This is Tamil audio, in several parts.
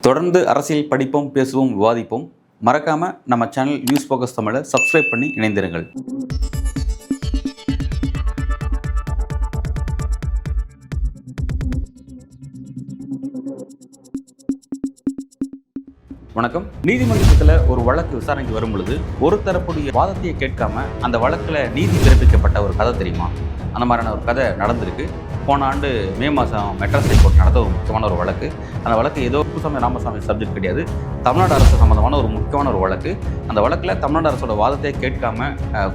தொடர்ந்து அரசியல் படிப்போம், பேசுவோம், விவாதிப்போம். மறக்காம நம்ம சேனல் நியூஸ் ஃபோக்கஸ் தமிழை சப்ஸ்கிரைப் பண்ணி இணைந்திருங்கள். வணக்கம். நீதிமன்றத்தில் ஒரு வழக்கு விசாரணைக்கு வரும் பொழுது ஒரு தரப்புடைய வாதத்தையே கேட்காம அந்த வழக்கில் நீதி பிறப்பிக்கப்பட்ட ஒரு கதை தெரியுமா? அந்த மாதிரியான ஒரு கதை நடந்திருக்கு. போன ஆண்டு மே மாதம் மெட்ராஸ் ஹைகோர்ட் நடந்த ஒரு முக்கியமான ஒரு வழக்கு. அந்த வழக்கு ஏதோ குப்புசாமி ராமசாமி சப்ஜெக்ட் கிடையாது, தமிழ்நாடு அரசு சம்மந்தமான ஒரு முக்கியமான ஒரு வழக்கு. அந்த வழக்கில் தமிழ்நாடு அரசோட வாதத்தை கேட்காம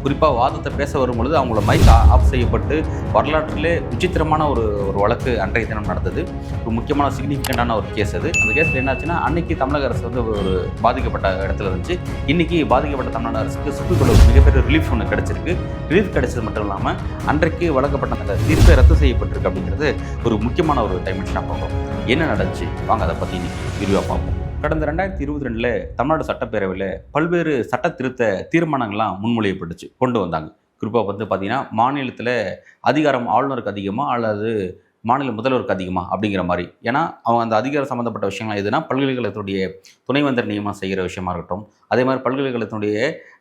குறிப்பாக வாதத்தை பேச வரும்பொழுது அவங்கள மைக் ஆஃப் செய்யப்பட்டு வரலாற்றிலே விசித்திரமான ஒரு வழக்கு அன்றைய தினம் நடந்தது. ஒரு முக்கியமான சிக்னிஃபிகண்டான ஒரு கேஸ் அது. அந்த கேஸில் என்னாச்சுன்னா, அன்னைக்கு தமிழக அரசு வந்து ஒரு பாதிக்கப்பட்ட இடத்துல இருந்துச்சு. இன்னைக்கு பாதிக்கப்பட்ட தமிழ்நாடு அரசுக்கு சுப்ரீம் கோர்ட் மிகப்பெரிய ரிலீஃப் ஒன்று கிடைச்சிருக்கு. ரிலீஃப் கிடைச்சது மட்டும் இல்லாமல் அன்றைக்கு வழங்கப்பட்ட அந்த தீர்ப்பை ரத்து செய்யப்பட்டிருக்கு அப்படிங்கிறது ஒரு முக்கியமான ஒரு டைமென்ஷனாக பார்க்குறோம். என்ன நடந்துச்சு வாங்க அதை பற்றி இன்னைக்கு விரிவாக பார்ப்போம். கடந்த 2022 தமிழ்நாடு சட்டப்பேரவையில் பல்வேறு சட்ட திருத்த தீர்மானங்கள்லாம் முன்மொழியப்பட்டுச்சு, கொண்டு வந்தாங்க. குறிப்பாக வந்து பார்த்தீங்கன்னா, மாநிலத்தில் அதிகாரம் ஆளுநருக்கு அதிகமாக அல்லது மாநில முதல்வருக்கு அதிகமாக அப்படிங்கிற மாதிரி. ஏன்னா அவங்க அந்த அதிகாரம் சம்மந்தப்பட்ட விஷயங்கள் எதுனா பல்கலைக்கழகத்துடைய துணைவேந்தர் நியமனம் செய்கிற விஷயமா இருக்கட்டும், அதே மாதிரி பல்கலைக்கழகத்தினுடைய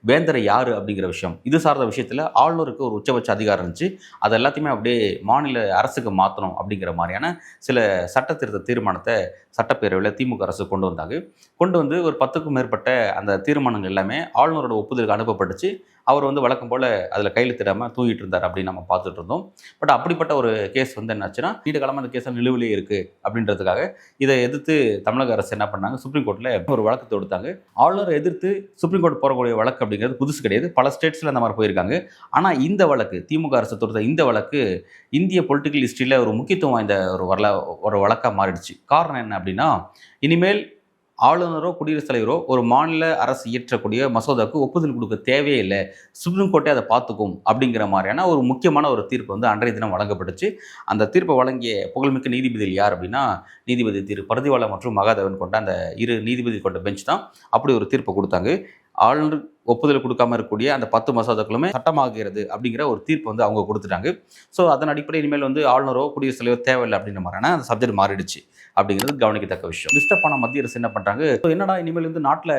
வேந்தரை யார் அப்படிங்கிற விஷயம், இது சார்ந்த விஷயத்தில் ஆளுநருக்கு ஒரு உச்சபட்ச அதிகாரம் இருந்துச்சு. அது எல்லாத்தையுமே அப்படியே மாநில அரசுக்கு மாற்றணும் அப்படிங்கிற மாதிரியான சில சட்ட திருத்த தீர்மானத்தை சட்டப்பேரவையில் திமுக அரசு கொண்டு வந்தாங்க. கொண்டு வந்து ஒரு 10க்கும் மேற்பட்ட அந்த தீர்மானங்கள் எல்லாமே ஆளுநரோட ஒப்புதலுக்கு அனுப்பப்பட்டுச்சு. அவர் வந்து வழக்கம் போல் அதில் கையெழுத்திடாமல் தூங்கிட்டு இருந்தார் அப்படின்னு நம்ம பார்த்துட்டு இருந்தோம். பட் அப்படிப்பட்ட ஒரு கேஸ் வந்து என்னாச்சுன்னா, நீண்ட காலமாக அந்த கேஸ் நிலுவிலே இருக்குது அப்படின்றதுக்காக இதை எதிர்த்து தமிழக அரசு என்ன பண்ணாங்க, சுப்ரீம் கோர்ட்டில் ஒரு வழக்கு தொடுத்தாங்க. ஆளுநரை எதிர்த்து சுப்ரீம் கோர்ட் போகக்கூடிய வழக்கு அப்படிங்கிறது புதுசு கிடையாது, பல ஸ்டேட்ஸில் அந்த மாதிரி போயிருக்காங்க. ஆனால் இந்த வழக்கு, திமுக அரசு தொடுத்த இந்த வழக்கு இந்திய பொலிட்டிக்கல் ஹிஸ்ட்ரியில் ஒரு முக்கியத்துவம் வாய்ந்த ஒரு வழக்காக மாறிடுச்சு. காரணம் என்ன அப்படின்னா, இனிமேல் ஆளுநரோ குடியரசுத் தலைவரோ ஒரு மாநில அரசு இயற்றக்கூடிய மசோதாவுக்கு ஒப்புதல் கொடுக்க தேவையே இல்லை, சுப்ரீம் கோர்ட்டே அதை பார்த்துக்கும் அப்படிங்கிற மாதிரியான ஒரு முக்கியமான ஒரு தீர்ப்பு வந்து அன்றைய தினம் வழங்கப்பட்டுச்சு. அந்த தீர்ப்பை வழங்கிய புகழ்மிக்க நீதிபதிகள் யார் அப்படின்னா, நீதிபதி திரு பர்திவாலா மற்றும் மகாதேவன் கொண்ட அந்த இரு நீதிபதி கொண்ட பெஞ்ச் தான் அப்படி ஒரு தீர்ப்பை கொடுத்தாங்க. ஆளுநர் ஒப்புதல் கொடுக்காம இருக்கக்கூடிய அந்த 10 மசோதாக்களுமே சட்டமாகிறது அப்படிங்கிற ஒரு தீர்ப்பு வந்து அவங்க கொடுத்துட்டாங்க. ஸோ அதன் அடிப்படையில் இனிமேல் வந்து ஆளுநரோ குடியரசுத் தலைவர் தேவையில்லை அப்படின்ற மாதிரியான அந்த சப்ஜெக்ட் மாறிடுச்சு அப்படிங்கிறது கவனிக்கத்தக்க விஷயம். டிஸ்டர்ப் பண்ண மத்திய அரசு என்ன பண்ணுறாங்க, என்னடா இனிமேல் வந்து நாட்டில்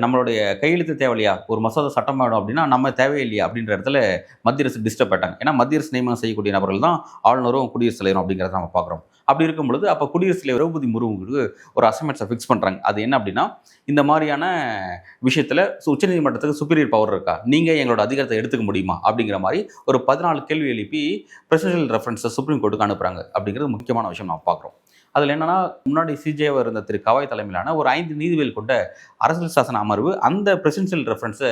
நம்மளுடைய கையெழுத்து தேவையில்லையா, ஒரு மசோதா சட்டமாயிடும் அப்படின்னா நம்ம தேவையில்லையா அப்படின்ற இடத்துல மத்திய அரசு டிஸ்டர்ப் ஆயிட்டாங்க. ஏன்னா மத்திய அரசு நியமனம் செய்யக்கூடிய நபர்கள் தான் ஆளுநரும் குடியரசுத் தலைவரும் அப்படிங்கிறத நம்ம பார்க்குறோம். அப்படி இருக்கும் பொழுது அப்போ குடியரசுத் தலைவர் திரௌபதி முர்முக்கு ஒரு அசைன்மெண்ட்ஸை ஃபிக்ஸ் பண்ணுறாங்க. அது என்ன அப்படின்னா, இந்த மாதிரியான விஷயத்தில் உச்சநீதிமன்றத்துக்கு சுப்பீரியர் பவர் இருக்கா, நீங்கள் எங்களோட அதிகாரத்தை எடுத்துக்க முடியுமா அப்படிங்கிற மாதிரி ஒரு 14 கேள்வி எழுப்பி பிரசிடென்ஷியல் ரெஃபரன்ஸை சுப்ரீம் கோர்ட்டுக்கு அனுப்புகிறாங்க அப்படிங்கிறது முக்கியமான விஷயம் நம்ம பார்க்குறோம். அதில் என்னன்னா, முன்னாடி சிஜேவாக இருந்த திரு கவாய் தலைமையிலான ஒரு 5 நீதிபதிகள் கொண்ட அரசியல் சாசன அமர்வு அந்த பிரசிடென்ஷியல் ரெஃபரன்ஸை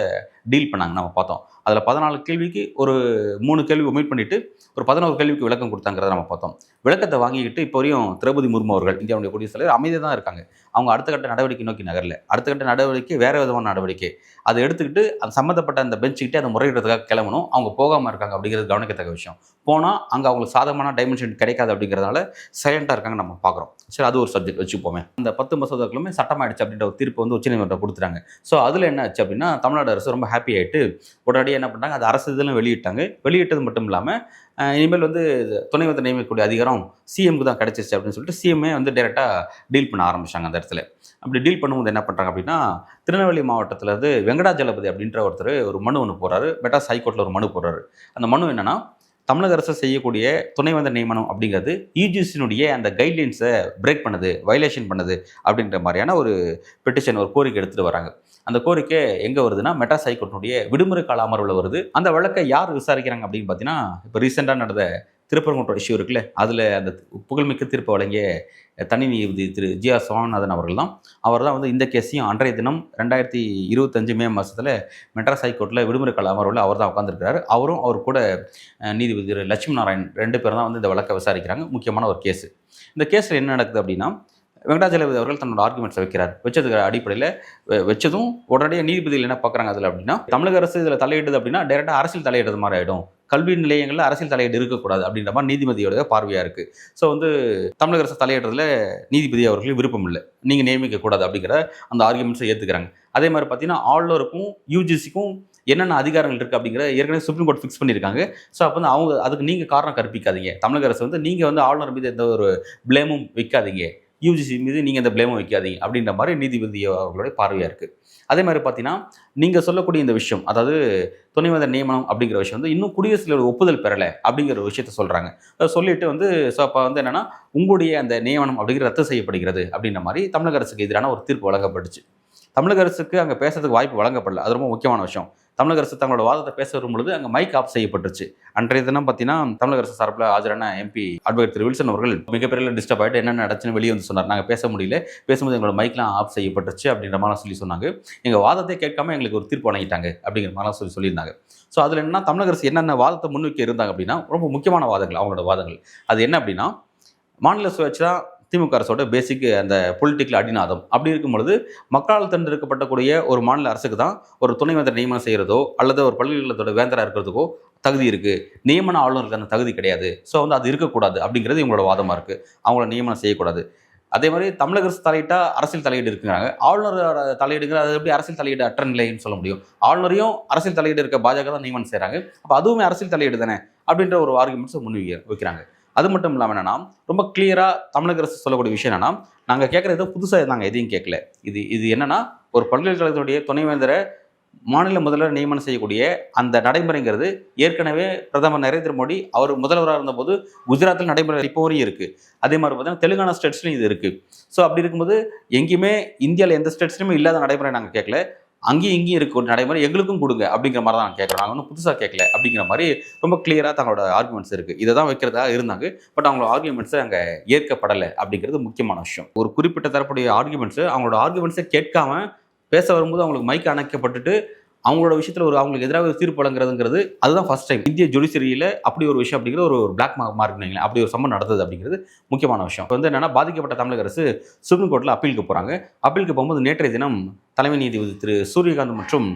டீல் பண்ணாங்க. நம்ம பார்த்தோம். அதில் 14 கேள்விக்கு ஒரு 3 கேள்வி ஒமிட் பண்ணிட்டு ஒரு 11 கேள்விக்கு விளக்கம் கொடுத்தாங்கிறத நம்ம பார்த்தோம். விளக்கத்தை வாங்கிக்கிட்டு இப்போ வரையும் திரௌபதி முர்மு அவர்கள், இந்தியாவுடைய குடியரசுத் தலைவர், அமைதியாக தான் இருக்காங்க. அவங்க அடுத்த கட்ட நடவடிக்கை நோக்கி நகரல. அடுத்த கட்ட நடவடிக்கை வேறு விதமான நடவடிக்கை. அதை எடுத்துக்கிட்டு அது சம்மந்தப்பட்ட அந்த பெஞ்சுக்கிட்டே அதை முறையிடுறதுக்காக கிளம்பணும். அவங்க போகாமல் இருக்காங்க அப்படிங்கிறது கவனிக்கத்தக்க விஷயம். போனால் அங்கே அவங்களுக்கு சாதகமான டைமென்ஷன் கிடைக்காது அப்படிங்கிறதுனால சைலண்டாக இருக்காங்க நம்ம பார்க்குறோம். சரி, அது ஒரு சப்ஜெக்ட் வச்சுப்போமே. அந்த 10 மசோதாக்களுமே சட்டமாயிடுச்சு அப்படின்ற ஒரு தீர்ப்பு வந்து உச்சநீதிமன்றம் கொடுத்துட்டாங்க. ஸோ அதில் என்ன ஆச்சு அப்படின்னா, தமிழ்நாடு அரசு ரொம்ப ஹாப்பி ஆகிட்டு உடனடியாக என்ன பண்ணாங்க, அது அரசு இதெல்லாம் வெளியிட்டாங்க. வெளியிட்டது மட்டும் இல்லாமல் இனிமேல் வந்து துணைவேந்தர் நியமிக்கக்கூடிய அதிகாரம் சிஎம்க்கு தான் கிடைச்சிருச்சு அப்படின்னு சொல்லிட்டு சிஎம்ஏ வந்து டைரெக்டாக டீல் பண்ண ஆரம்பிச்சாங்க அந்த இடத்துல. அப்படி டீல் பண்ணும்போது என்ன பண்ணுறாங்க அப்படின்னா, திருநெல்வேலி மாவட்டத்தில் இருந்து வெங்கடாஜலபதி அப்படின்ற ஒருத்தர் ஒரு மனு ஒன்று போடுறாரு. மெட்ராஸ் ஹைகோர்ட்டில் ஒரு மனு போடுறாரு. அந்த மனு என்னன்னா, தமிழக அரசு செய்யக்கூடிய துணைவேந்தர் நியமனம் அப்படிங்கிறது யூஜிசியினுடைய அந்த கைட்லைன்ஸை பிரேக் பண்ணுது, வயலேஷன் பண்ணுது அப்படின்ற மாதிரியான ஒரு பெட்டிஷன், ஒரு கோரிக்கை எடுத்துகிட்டு வராங்க. அந்த கோரிக்கை எங்கே வருதுன்னா, மெட்ராஸ் ஹைகோர்ட்டினுடைய விடுமுறை கால அமர்வில் வருது. அந்த வழக்கை யார் விசாரிக்கிறாங்க அப்படின்னு பார்த்தீங்கன்னா, இப்போ ரீசெண்டாக நடந்த திருப்பரங்குன்றம் இஷ்யூ இருக்குல்ல, அதில் அந்த புகழ்மிக்க தீர்ப்பு வழங்கிய தனி நீதிபதி திரு ஜி.ஆர். சுவாமிநாதன் அவர்கள் தான். அவர் தான் வந்து இந்த கேஸையும் அன்றைய தினம் 2025 மே மாதத்தில் மெட்ராஸ் ஹைகோர்ட்டில் விடுமுறை கால அமர்வில் அவர் தான் உட்காந்துருக்கிறார். அவரும் அவர் கூட நீதிபதி திரு லட்சுமி நாராயண் 2 பேர் தான் வந்து இந்த வழக்கை விசாரிக்கிறாங்க. முக்கியமான ஒரு கேஸு. இந்த கேஸில் என்ன நடக்குது அப்படின்னா, வெங்கடாஜலபதி அவர்கள் தன்னோட ஆர்குமெண்ட்ஸை வைக்கிறார். வச்சதுக்கு அடிப்படையில் வச்சதும் உடனடியாக நீதிபதிகள் என்ன பார்க்குறாங்க அதில் அப்படின்னா, தமிழக அரசு இதில் தலையிடுது அப்படின்னா டைரெக்டாக அரசியல் தலையிடுறது மாதிரி ஆகிடும், கல்வி நிலையங்களில் அரசியல் தலையீடு இருக்கக்கூடாது அப்படின்ற மாதிரி நீதிபதியோட பார்வையாக இருக்குது. ஸோ வந்து தமிழக அரசு தலையிடுறதுல நீதிபதி அவர்களுக்கு விருப்பம் இல்லை, நீங்கள் நியமிக்கக்கூடாது அப்படிங்கிற அந்த ஆர்குமெண்ட்ஸை ஏற்றுக்கிறாங்க. அதே மாதிரி பார்த்தீங்கன்னா, ஆளுநருக்கும் யூஜிசிக்கும் என்னென்ன அதிகாரங்கள் இருக்குது அப்படிங்கிற ஏற்கனவே சுப்ரீம் கோர்ட் ஃபிக்ஸ் பண்ணியிருக்காங்க. ஸோ அப்போ வந்து அவங்க அதுக்கு நீங்கள் காரணம் கற்பிக்காதீங்க, தமிழக அரசு வந்து நீங்கள் வந்து ஆளுநர் மீது எந்த ஒரு பிளேமும் வைக்காதீங்க, யூஜிசி மீது நீங்கள் இந்த ப்ளேமை வைக்காதீங்க அப்படின்ற மாதிரி நீதிபதி அவர்களுடைய பார்வையாக இருக்குது. அதே மாதிரி பார்த்தீங்கன்னா நீங்கள் சொல்லக்கூடிய இந்த விஷயம், அதாவது துணைவேந்தர் நியமனம் அப்படிங்கிற விஷயம் வந்து இன்னும் குடியரசுல ஒப்புதல் பெறலை அப்படிங்கிற ஒரு விஷயத்த சொல்கிறாங்க. சொல்லிட்டு வந்து ஸோ அப்போ வந்து என்னென்னா உங்களுடைய அந்த நியமனம் அப்படிங்கிற ரத்து செய்யப்படுகிறது அப்படின்ற மாதிரி தமிழக அரசுக்கு எதிரான ஒரு தீர்ப்பு வழங்கப்பட்டுச்சு. தமிழக அரசுக்கு அங்கே பேசுறதுக்கு வாய்ப்பு வழங்கப்படல. அது ரொம்ப முக்கியமான விஷயம். தமிழக அரசு தங்களோட வாதத்தை பேச வரும்பொழுது அங்கே மைக் ஆஃப் செய்யப்பட்டுருச்சு. அன்றைய தினம் பார்த்தீங்கன்னா தமிழக அரசு சார்பில் ஆஜரான எம்பி அட்வொகேட் திரு வில்சன் அவர்கள் மிகப்பெரிய டிஸ்டர்ப் ஆகிட்டு என்ன நடச்சுன்னு வெளியே வந்து சொன்னார். நாங்கள் பேச முடியல, பேசும்போது எங்களோட மைக்லாம் ஆஃப் செய்யப்பட்டுருச்சு அப்படின்ற மாதிரி சொன்னாங்க. எங்கள் வாதத்தை கேட்காம எங்களுக்கு ஒரு தீர்ப்பு வழங்கிட்டாங்க அப்படிங்கிற மாதிரி சொல்லியிருந்தாங்க. ஸோ அதில் என்னன்னா தமிழக அரசு என்னென்ன வாதத்தை முன்வைக்க இருந்தாங்க அப்படின்னா ரொம்ப முக்கியமான வாதங்கள், அவங்களோட வாதங்கள். அது என்ன அப்படின்னா, மாநில சுயாட்சி திமுக அரசோட பேசிக் அந்த பொலிட்டிக்கல் அடிநாதம். அப்படி இருக்கும் பொழுது மக்களால் தேர்ந்தெடுக்கப்பட்டக்கூடிய ஒரு மாநில அரசுக்கு தான் ஒரு துணைவேந்தர் நியமனம் செய்கிறதோ அல்லது ஒரு பல்கலைக்கழகத்தோட வேந்தராக இருக்கிறதுக்கோ தகுதி இருக்குது. நியமன ஆளுநருக்கு அந்த தகுதி கிடையாது. ஸோ வந்து அது இருக்கக்கூடாது அப்படிங்கிறது இவங்களோட வாதமாக இருக்குது. அவங்கள நியமனம் செய்யக்கூடாது. அதே மாதிரி தமிழக அரசு தலையிட்டா அரசியல் தலையீடு இருக்குங்கிறாங்க. ஆளுநரோட தலையீடுங்கிற அது எப்படி அரசியல் தலையீடு அற்ற நிலைன்னு சொல்ல முடியும்? ஆளுநரையும் அரசியல் தலையீடு இருக்க பாஜக தான் நியமனம் செய்கிறாங்க. அப்போ அதுவுமே அரசியல் தலையீடு தானே அப்படின்ற ஒரு ஆர்குமெண்ட்ஸை வைக்கிறாங்க. அது மட்டும் இல்லாமல் என்னன்னா, ரொம்ப கிளியராக தமிழக அரசு சொல்லக்கூடிய விஷயம் என்னன்னா, நாங்கள் கேட்குறது புதுசாக நாங்கள் எதையும் கேட்கல. இது என்னன்னா, ஒரு பல்கலைக்கழகத்துடைய துணைவேந்தரை மாநில முதல்வர் நியமனம் செய்யக்கூடிய அந்த நடைமுறைங்கிறது ஏற்கனவே பிரதமர் நரேந்திர மோடி அவர் முதல்வராக இருந்தபோது குஜராத்தில் நடைமுறை இப்போ வரையும் இருக்குது. அதே மாதிரி பார்த்தீங்கன்னா தெலுங்கானா ஸ்டேட்ஸ்லையும் இது இருக்குது. ஸோ அப்படி இருக்கும்போது எங்கேயுமே இந்தியாவில் எந்த ஸ்டேட்ஸ்லையுமே இல்லாத நடைமுறை நாங்கள் கேட்கல. அங்கேயும் இங்கேயும் இருக்க ஒரு நடைமுறை எங்களுக்கும் கொடுங்க அப்படிங்கிற மாதிரி தான் நாங்கள் கேட்குறோம். நாங்கள் ஒன்றும் புதுசாக கேட்கல அப்படிங்கிற மாதிரி ரொம்ப கிளியராக தங்களோட ஆர்குமெண்ட்ஸ் இருக்குது. இதை தான் வைக்கிறதா இருந்தாங்க. பட் அவங்களோட ஆர்குமெண்ட்ஸை அங்கே ஏற்கப்படலை அப்படிங்கிறது முக்கியமான விஷயம். ஒரு குறிப்பிட்ட தரப்புடைய ஆர்குமெண்ட்ஸு அவங்களோட ஆர்குமெண்ட்ஸை கேட்காம பேச வரும்போது அவங்களுக்கு மைக் அணைக்கப்பட்டுட்டு அவங்களோட விஷயத்தில் அவங்களுக்கு எதிராக ஒரு தீர்ப்பு வழங்குறதுங்கிறது அதுதான் ஃபர்ஸ்ட் டைம் இந்திய ஜுடிஷியரியில் அப்படி ஒரு விஷயம் அப்படிங்கிறது ஒரு பிளாக் மார்க் நினைங்களேன், அப்படி ஒரு சம்பவம் நடந்தது அப்படிங்கிறது முக்கியமான விஷயம். இப்போ வந்து என்னன்னா, பாதிக்கப்பட்ட தமிழக அரசு சுப்ரீம் கோர்ட்டில் அப்பீலுக்கு போகிறாங்க. அப்பீலுக்கு போகும்போது நேற்றைய தினம் தலைமை நீதிபதி திரு சூரியகாந்த் மற்றும்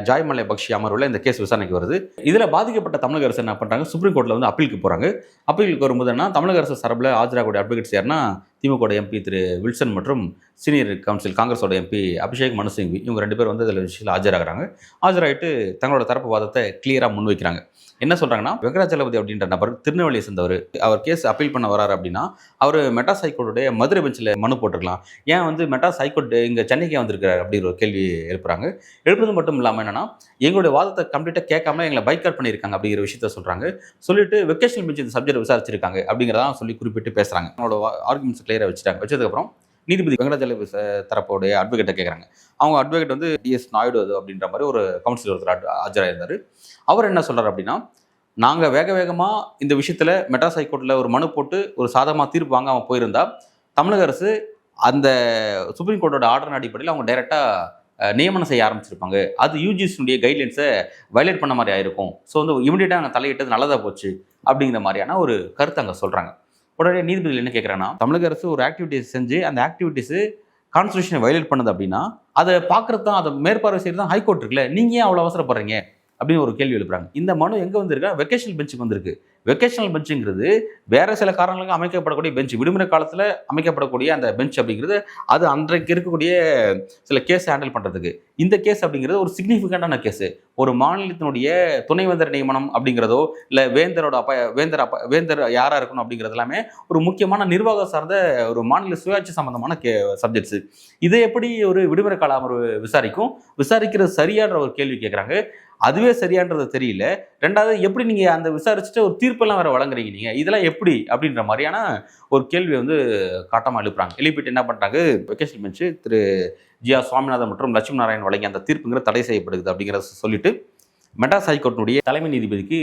ஜாய்மல்லை பக்ஷி அமர்வில் இந்த கேஸ் விசாரணைக்கு வருது. இதில் பாதிக்கப்பட்ட தமிழக அரசு என்ன பண்ணுறாங்க, சுப்ரீம் கோர்ட்டில் வந்து அப்பீலுக்கு போகிறாங்க. அப்பீலுக்கு வரும்போது என்ன, தமிழக அரசு சார்பில் ஆஜராகக்கூடிய அட்வொகேட்ஸ் யாருன்னா திமுக எம்பி திரு வில்சன் மற்றும் சீனியர் கவுன்சில் காங்கிரஸோட எம்பி அபிஷேக் மனு சிங்வி, இவங்க 2 பேர் வந்து இதில் விஷயத்தில் ஆஜராகிறாங்க. ஆஜராகிட்டு தங்களோட தரப்பு வாதத்தை கிளியராக முன்வைக்கிறாங்க. என்ன சொல்கிறாங்கன்னா, வெங்கடாச்சலபதி அப்படின்ற நபர் திருநெல்வேலியை சேர்ந்தவர். அவர் கேஸ் அப்பீல் பண்ண வராரு அப்படின்னா அவர் மெட்ராஸ் ஹைகோர்ட்டுடைய மதுரை பெஞ்சில் மனு போட்டிருக்கலாம். ஏன் வந்து மெட்ராஸ் ஹைகோர்ட் இங்கே சென்னைக்கே வந்திருக்காரு அப்படிங்கிற ஒரு கேள்வி எழுப்புறாங்க. எழுப்புறது மட்டும் இல்லாமல் என்னன்னா, எங்களுடைய வாதத்தை கம்ப்ளீட்டாக கேட்காம எங்களை பைக்காட் பண்ணியிருக்காங்க அப்படிங்கிற விஷயத்த சொல்கிறாங்க. சொல்லிட்டு வெக்கேஷனல் பெஞ்ச் இந்த சப்ஜெக்ட் விசாரிச்சிருக்காங்க அப்படிங்கிறதான் சொல்லி குறிப்பிட்டு பேசுகிறாங்க. அவங்களோட ஆர்குமெண்ட்ஸ் கிளியராக வச்சதுக்கப்புறம் நீதிபதி வெங்கடாச்சலபதி தரப்புடைய அட்வொகேட்டை கேட்குறாங்க. அவங்க அட்வொகேட் வந்து டிஎஸ் நாயுடு அப்படின்ற மாதிரி ஒரு கவுன்சிலர் ஒருத்தர் ஆஜராயிருந்தார். அவர் என்ன சொல்கிறார் அப்படின்னா, நாங்கள் வேகமாக இந்த விஷயத்தில் மெட்ராஸ் ஹைகோர்ட்டில் ஒரு மனு போட்டு ஒரு சாதகமாக தீர்ப்பு வாங்காமல் போயிருந்தா தமிழக அரசு அந்த சுப்ரீம் கோர்ட்டோட ஆர்டர் அடிப்படையில் அவங்க டைரெக்டாக நியமனம் செய்ய ஆரம்பிச்சிருப்பாங்க. அது யூஜிசியுடைய கைட்லைன்ஸை வயலேட் பண்ண மாதிரி ஆயிருக்கும். ஸோ வந்து இமிடியேட்டாக நாங்கள் தலையிட்டது நல்லதாக போச்சு அப்படிங்கிற மாதிரியான ஒரு கருத்தை அங்கே சொல்கிறாங்க. உடனே நீதிபதிகள் என்ன கேட்குறாங்கன்னா, தமிழக அரசு ஒரு ஆக்டிவிட்டிஸ் செஞ்சு அந்த ஆக்டிவிட்டீஸு கான்ஸ்டியூஷனை வயலேட் பண்ணுது அப்படின்னா அதை பார்க்குறது தான், அதை மேற்பார்வை செய்கிறது தான் ஹைகோர்ட் இருக்குல்ல, நீங்கள் ஏன் அவ்வளோ அவசரப்படுறீங்க அப்படின்னு ஒரு கேள்வி எழுப்புறாங்க. இந்த மனு எங்கே வந்திருக்கா, வெக்கேஷனல் பெஞ்சுக்கு வந்திருக்கு. வெக்கேஷனல் பெஞ்சுங்கிறது வேறு சில காரணங்களுக்கு அமைக்கப்படக்கூடிய பெஞ்ச், விடுமுறை காலத்தில் அமைக்கப்படக்கூடிய அந்த பெஞ்ச் அப்படிங்கிறது அது அன்றைக்கு இருக்கக்கூடிய சில கேஸ் ஹேண்டில் பண்ணுறதுக்கு. இந்த கேஸ் அப்படிங்கிறது ஒரு சிக்னிஃபிகண்டான கேஸு. ஒரு மாநிலத்தினுடைய துணைவேந்தர் நியமனம் அப்படிங்கிறதோ இல்லை வேந்தரோட வேந்தர் யாராக இருக்கணும் அப்படிங்கிறது எல்லாமே ஒரு முக்கியமான நிர்வாகம் சார்ந்த ஒரு மாநில சுயாட்சி சம்பந்தமான சப்ஜெக்ட்ஸு. இதை எப்படி ஒரு விடுமுறை கால அமர்வு விசாரிக்கிறது சரியான்ற ஒரு கேள்வி கேட்குறாங்க. அதுவே சரியான்றது தெரியல. ரெண்டாவது, எப்படி நீங்கள் அந்த விசாரிச்சுட்டு ஒரு தீர்ப்பெல்லாம் வேறு வழங்குறீங்க நீங்கள், இதெல்லாம் எப்படி அப்படின்ற மாதிரியான ஒரு கேள்வி வந்து காட்டமாக எழுப்புறாங்க. எழுப்பிட்டு என்ன பண்ணுறாங்க, வெக்கேஷன் பெஞ்சு திரு ஜிஆ சுவாமிநாதன் மற்றும் லட்சுமி நாராயண் வழங்கி அந்த தீர்ப்புங்கிற தடை செய்யப்படுது அப்படிங்கிறத சொல்லிட்டு மெட்ராஸ் ஹைகோர்ட்டினுடைய தலைமை நீதிபதிக்கு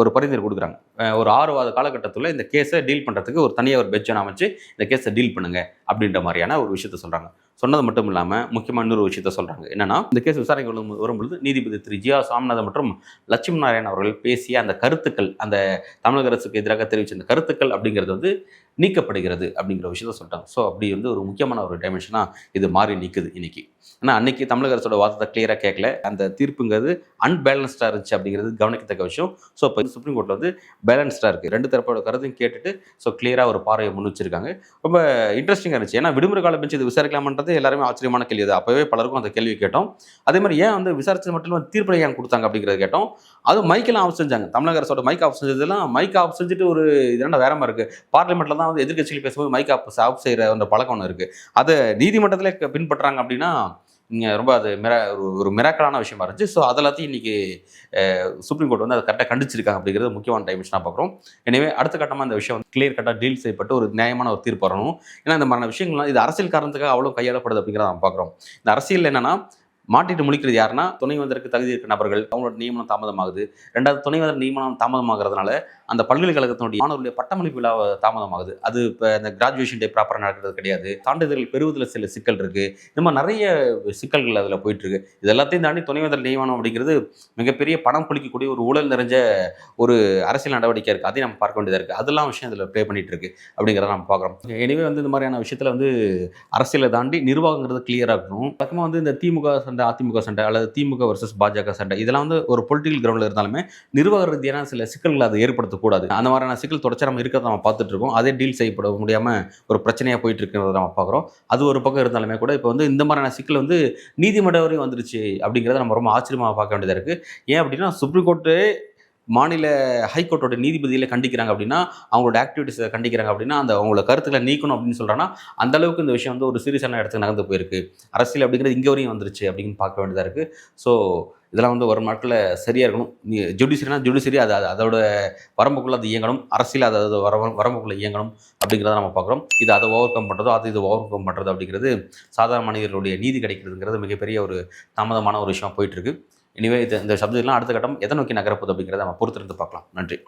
ஒரு பரிந்துரை கொடுக்குறாங்க. ஒரு 6 வார காலகட்டத்தில் இந்த கேஸை டீல் பண்ணுறதுக்கு ஒரு தனியாக ஒரு பெஞ்சை அமைச்சு இந்த கேஸை டீல் பண்ணுங்க அப்படின்ற மாதிரியான ஒரு விஷயத்த சொல்கிறாங்க. சொன்னது மட்டும் இல்லாமல் முக்கியமான இன்னொரு விஷயத்த சொல்கிறாங்க. என்னன்னா, இந்த கேஸ் விசாரணை வரும்பொழுது நீதிபதி திரு ஜிஆ சாமிநாதன் மற்றும் லட்சுமி நாராயணன் அவர்கள் பேசிய அந்த கருத்துக்கள், அந்த தமிழக அரசுக்கு எதிராக தெரிவித்த அந்த கருத்துக்கள் அப்படிங்கிறது வந்து நீக்கப்படுகிறது அப்படிங்கிற விஷயத்த சொல்லிட்டாங்க. ஸோ அப்படி வந்து ஒரு முக்கியமான ஒரு டைமென்ஷனாக இது மாறி நிற்குது இன்னைக்கு. ஏன்னா அன்னைக்கு தமிழக அரசோட வாதத்தை கிளியராக கேட்கல, அந்த தீர்ப்புங்கிறது அன்பேலன்ஸ்டாக இருந்துச்சு அப்படிங்கிறது கவனிக்கத்தக்க விஷயம். ஸோ இப்போ சுப்ரீம் கோர்ட்டில் வந்து பேலன்ஸ்டாக இருக்குது. 2 தரப்போட கருத்தையும் கேட்டுட்டு ஸோ கிளியராக ஒரு பார்வையை முன் வச்சிருக்காங்க. ரொம்ப இன்ட்ரெஸ்டிங்காக இருந்துச்சு. ஏன்னா விடுமுறை கால பெஞ்ச் இது விசாரிக்கலாமன்றது எல்லாருமே ஆச்சரியமான கேள்வி. அது அப்போவே பலருக்கும் அந்த கேள்வி கேட்டோம். அதே மாதிரி ஏன் வந்து விசாரிச்சது மட்டும் இல்லாமல் தீர்ப்பை ஏன் கொடுத்தாங்க அப்படிங்கிறத கேட்டோம். அதுவும் மைக்கெல்லாம் ஆஃப் செஞ்சாங்க. தமிழக அரசோட மைக் ஆஃப் செஞ்சதெல்லாம் மைக் ஆஃப் செஞ்சுட்டு ஒரு இதெல்லாம் வேற மாதிரி இருக்குது. பார்லிமெண்ட்டில் தான் இப்போலாம் வந்து எதிர்க்கட்சிகள் பேசும்போது மைக் ஆஃப் செய்கிற அந்த பழக்கம் ஒன்று இருக்குது. அதை நீதிமன்றத்தில் பின்பற்றுறாங்க அப்படின்னா ரொம்ப அது ஒரு மிராக்கலான விஷயமா இருந்துச்சு. ஸோ அது எல்லாத்தையும் இன்னைக்கு சுப்ரீம் கோர்ட் வந்து அதை கரெக்டாக கண்டிச்சிருக்காங்க அப்படிங்கிறது முக்கியமான டைமென்ஷனாக பார்க்குறோம். எனவே அடுத்த கட்டமாக இந்த விஷயம் வந்து கிளியர் கட்டாக டீல் செய்யப்பட்டு ஒரு நியாயமான ஒரு தீர்ப்பு வரணும். ஏன்னா இந்த மாதிரியான விஷயங்கள்லாம் இது அரசியல் காரணத்துக்காக அவ்வளோ கையாளப்படுது அப்படிங்கிறத நம்ம பார்க்குறோம். இந்த அரசியல் என்னன்னா மாட்டிட்டு முழிக்கிறது யாருன்னா, துணைவேந்தருக்கு தகுதி இருக்க நபர்கள், அவங்களோட நியமனம் தாமதமாகுது. 2வது துணைவேந்தர் நியமனம் தாமதமாகிறதுனால அந்த பல்கலைக்கழகத்தினுடைய மாணவர்களுடைய பட்டமளிப்பு விழா தாமதமாகுது. அது இப்போ இந்த கிராஜுவேஷன் டே ப்ராப்பராக நடக்கிறது கிடையாது. சான்றிதழ்கள் பெறுவதில் சில சிக்கல் இருக்கு. இந்த மாதிரி நிறைய சிக்கல்கள் அதில் போயிட்டு இருக்கு. இது எல்லாத்தையும் தாண்டி துணைவேந்தர் நியமனம் அப்படிங்கிறது மிகப்பெரிய பணம் குளிக்கக்கூடிய ஒரு ஊழல் நிறைஞ்ச ஒரு அரசியல் நடவடிக்கை இருக்கு. அதையும் நம்ம பார்க்க வேண்டியதாக இருக்கு. அதெல்லாம் விஷயம் இதில் ப்ளே பண்ணிட்டு இருக்கு அப்படிங்கிறத நம்ம பார்க்குறோம். எனவே வந்து இந்த மாதிரியான விஷயத்தில் வந்து அரசியலை தாண்டி நிர்வாகங்கிறது கிளியராக இருக்கணும். பக்கமாக வந்து இந்த திமுக சண்டை, அதிமுக சண்டை அல்லது திமுக வர்சஸ் பாஜக சண்டை இதெல்லாம் வந்து ஒரு பொலிட்டிக்கல் கிரவுண்டில் இருந்தாலுமே நிர்வாக ரீதியான சில சிக்கல்களை அதை ஏற்படுத்தக்கூடாது. அந்த மாதிரியான சிக்கல் தொடர்ச்சி நம்ம இருக்கிறத நம்ம பார்த்துட்டு இருக்கோம். அதே டீல் செய்யப்பட முடியாமல் ஒரு பிரச்சனையாக போயிட்டு இருக்கிறத நம்ம பார்க்குறோம். அது ஒரு பக்கம் இருந்தாலுமே கூட இப்போ வந்து இந்த மாதிரியான சிக்கல் வந்து நீதிமன்றம் வரையும் வந்துருச்சு அப்படிங்கிறத நம்ம ரொம்ப ஆச்சரியமாக பார்க்க வேண்டியதாக இருக்குது. ஏன் அப்படின்னா சுப்ரீம் கோர்ட்டு மாநில ஹைகோர்ட்டோட நீதிபதிகளை கண்டிக்கிறாங்க அப்படின்னா, அவங்களோட ஆக்டிவிட்டீஸை கண்டிக்கிறாங்க அப்படின்னா, அந்த அவங்களோட கருத்துக்களை நீக்கணும் அப்படின்னு சொல்கிறாங்கன்னா, அந்த அளவுக்கு இந்த விஷயம் வந்து ஒரு சீரியஸான இடத்துக்கு நகர்ந்து போயிருக்கு. அரசியல் அப்படிங்கிறது இங்கே வரையும் வந்துருச்சு அப்படின்னு பார்க்க வேண்டியதாக இருக்குது. ஸோ இதெல்லாம் வந்து வரும் நாட்களில் சரியாக இருக்கணும். ஜுடிஷியரினா ஜுடிஷியரி அது அதோட வரம்புக்குள்ளே அது இயங்கணும். அரசியல் அது வரம்புக்குள்ளே இயங்கணும் அப்படிங்கிறத நம்ம பார்க்குறோம். இது அதை ஓவர் கம் பண்ணுறதோ இது ஓவர் கம் பண்ணுறது அப்படிங்கிறது சாதாரண மனிதர்களுடைய நீதி கிடைக்கிறதுங்கிறது மிகப்பெரிய ஒரு தாமதமான ஒரு விஷயம் போயிட்டுருக்கு. எனவே இந்த சப்ஜெக்ட்லாம் அடுத்த கட்டம் எதை நோக்கி நகரப்போகுது அப்படிங்கிறத நம்ம பொறுத்திருந்து பார்க்கலாம். நன்றி.